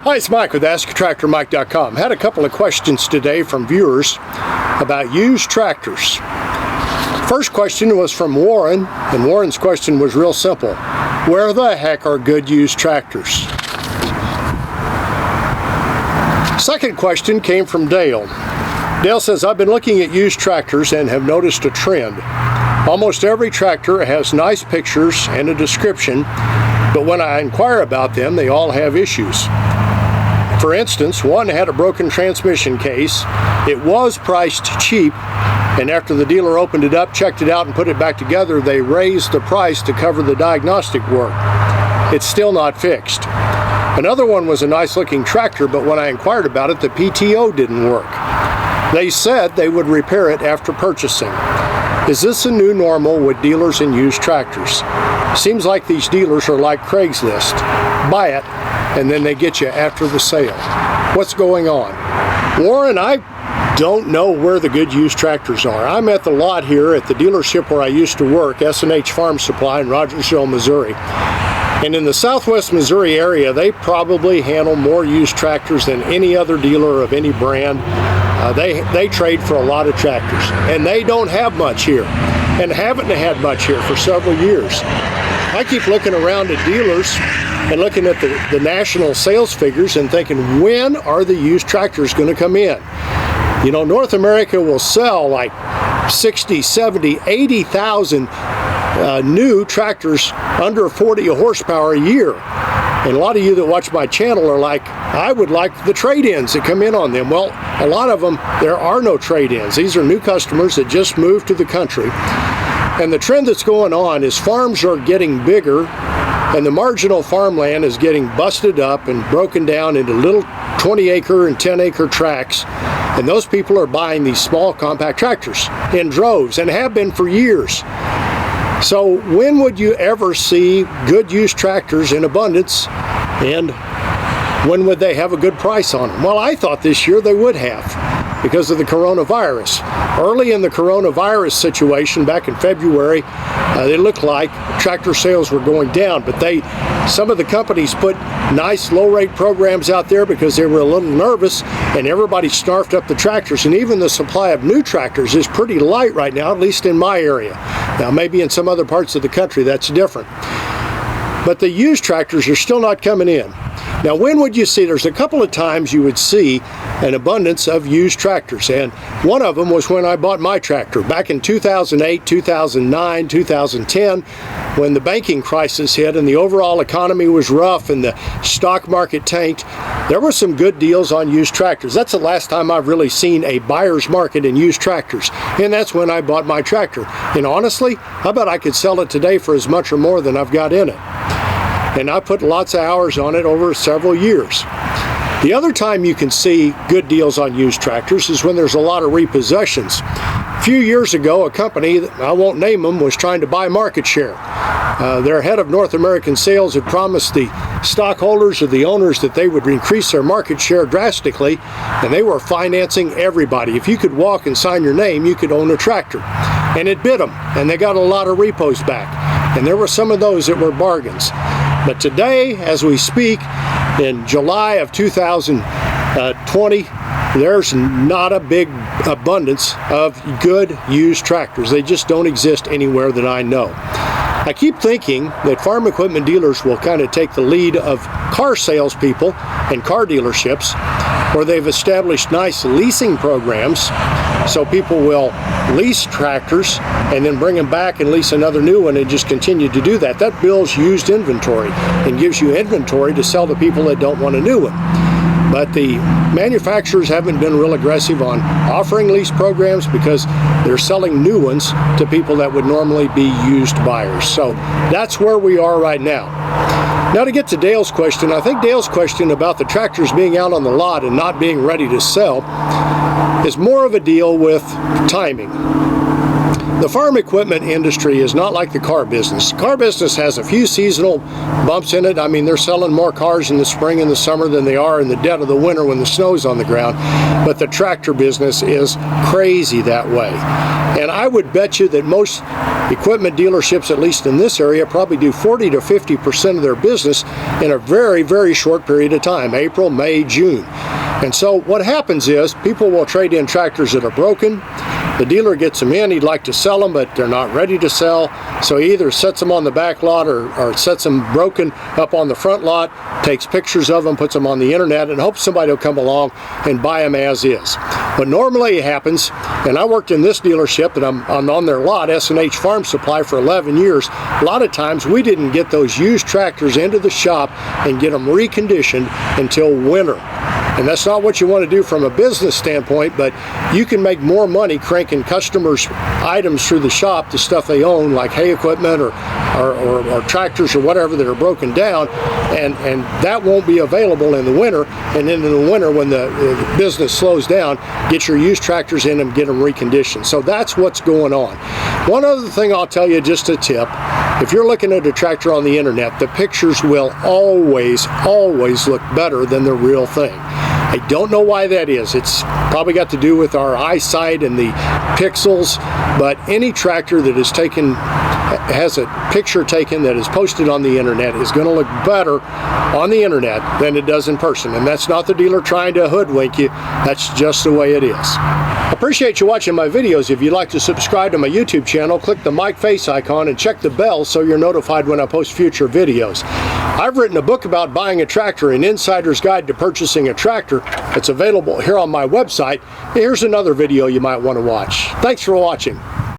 Hi, it's Mike with AskTractorMike.com. Had a couple of questions today from viewers about used tractors. First question was from Warren, and Warren's question was real simple. Where the heck are good used tractors? Second question came from Dale. Dale says, I've been looking at used tractors and have noticed a trend. Almost every tractor has nice pictures and a description, but when I inquire about them, they all have issues. For instance, one had a broken transmission case. It was priced cheap, and after the dealer opened it up, checked it out, and put it back together, they raised the price to cover the diagnostic work. It's still not fixed. Another one was a nice looking tractor, but when I inquired about it, the PTO didn't work. They said they would repair it after purchasing. Is this a new normal with dealers and used tractors? Seems like these dealers are like Craigslist. Buy it, and then they get you after the sale. What's going on? Warren, I don't know where the good used tractors are. I'm at the lot here at the dealership where I used to work, S&H Farm Supply in Rogersville, Missouri. And in the southwest Missouri area, they probably handle more used tractors than any other dealer of any brand. They trade for a lot of tractors, and they don't have much here, and haven't had much here for several years. I keep looking around at dealers and looking at the national sales figures and thinking, when are the used tractors going to come in? You know, North America will sell like 60, 70, 80,000 new tractors under 40 horsepower a year. And a lot of you that watch my channel are like, I would like the trade-ins that come in on them. Well, a lot of them, there are no trade-ins. These are new customers that just moved to the country. And the trend that's going on is farms are getting bigger, and the marginal farmland is getting busted up and broken down into little 20-acre and 10-acre tracts. And those people are buying these small compact tractors in droves and have been for years. So when would you ever see good used tractors in abundance, and when would they have a good price on them? Well, I thought this year they would have because of the coronavirus. Early in the coronavirus situation back in February, it looked like tractor sales were going down, but some of the companies put nice low-rate programs out there because they were a little nervous, and everybody snarfed up the tractors. And even the supply of new tractors is pretty light right now, at least in my area. Now, maybe in some other parts of the country that's different. But the used tractors are still not coming in. Now, when would you see? There's a couple of times you would see an abundance of used tractors, and one of them was when I bought my tractor back in 2008, 2009, 2010, when the banking crisis hit and the overall economy was rough and the stock market tanked. There were some good deals on used tractors. That's the last time I've really seen a buyer's market in used tractors, and that's when I bought my tractor. And honestly, I bet I could sell it today for as much or more than I've got in it. And I put lots of hours on it over several years. The other time you can see good deals on used tractors is when there's a lot of repossessions. A few years ago, a company, I won't name them, was trying to buy market share. Their head of North American sales had promised the stockholders or the owners that they would increase their market share drastically, and they were financing everybody. If you could walk and sign your name, you could own a tractor. And it bit them, and they got a lot of repos back. And there were some of those that were bargains. But today, as we speak, in July of 2020, there's not a big abundance of good used tractors. They just don't exist anywhere that I know. I keep thinking that farm equipment dealers will kind of take the lead of car salespeople and car dealerships, where they've established nice leasing programs, so people will lease tractors and then bring them back and lease another new one and just continue to do that. That builds used inventory and gives you inventory to sell to people that don't want a new one. But the manufacturers haven't been real aggressive on offering lease programs because they're selling new ones to people that would normally be used buyers. So that's where we are right now. Now, to get to Dale's question, I think Dale's question about the tractors being out on the lot and not being ready to sell is more of a deal with timing. The farm equipment industry is not like the car business. The car business has a few seasonal bumps in it. I mean, they're selling more cars in the spring and the summer than they are in the dead of the winter when the snow's on the ground. But the tractor business is crazy that way. And I would bet you that most equipment dealerships, at least in this area, probably do 40 to 50% of their business in a very, very short period of time, April, May, June. And so what happens is people will trade in tractors that are broken. The dealer gets them in, he'd like to sell them, but they're not ready to sell. So he either sets them on the back lot or sets them broken up on the front lot, takes pictures of them, puts them on the internet, and hopes somebody will come along and buy them as is. But normally it happens, and I worked in this dealership that I'm on their lot, S&H Farm Supply, for 11 years. A lot of times we didn't get those used tractors into the shop and get them reconditioned until winter. And that's not what you want to do from a business standpoint, but you can make more money cranking customers' items through the shop, the stuff they own, like hay equipment or tractors or whatever that are broken down, and that won't be available in the winter. And then in the winter, when the business slows down, get your used tractors in and get them reconditioned. So that's what's going on. One other thing I'll tell you, just a tip: if you're looking at a tractor on the internet, the pictures will always look better than the real thing. I don't know why that is. It's probably got to do with our eyesight and the pixels, but any tractor that is taken, has a picture taken that is posted on the internet, is going to look better on the internet than it does in person. And that's not the dealer trying to hoodwink you. That's just the way it is. I appreciate you watching my videos. If you'd like to subscribe to my YouTube channel, click the mic face icon and check the bell so you're notified when I post future videos. I've written a book about buying a tractor, An Insider's Guide to Purchasing a Tractor. It's available here on my website. Here's another video you might want to watch. Thanks for watching.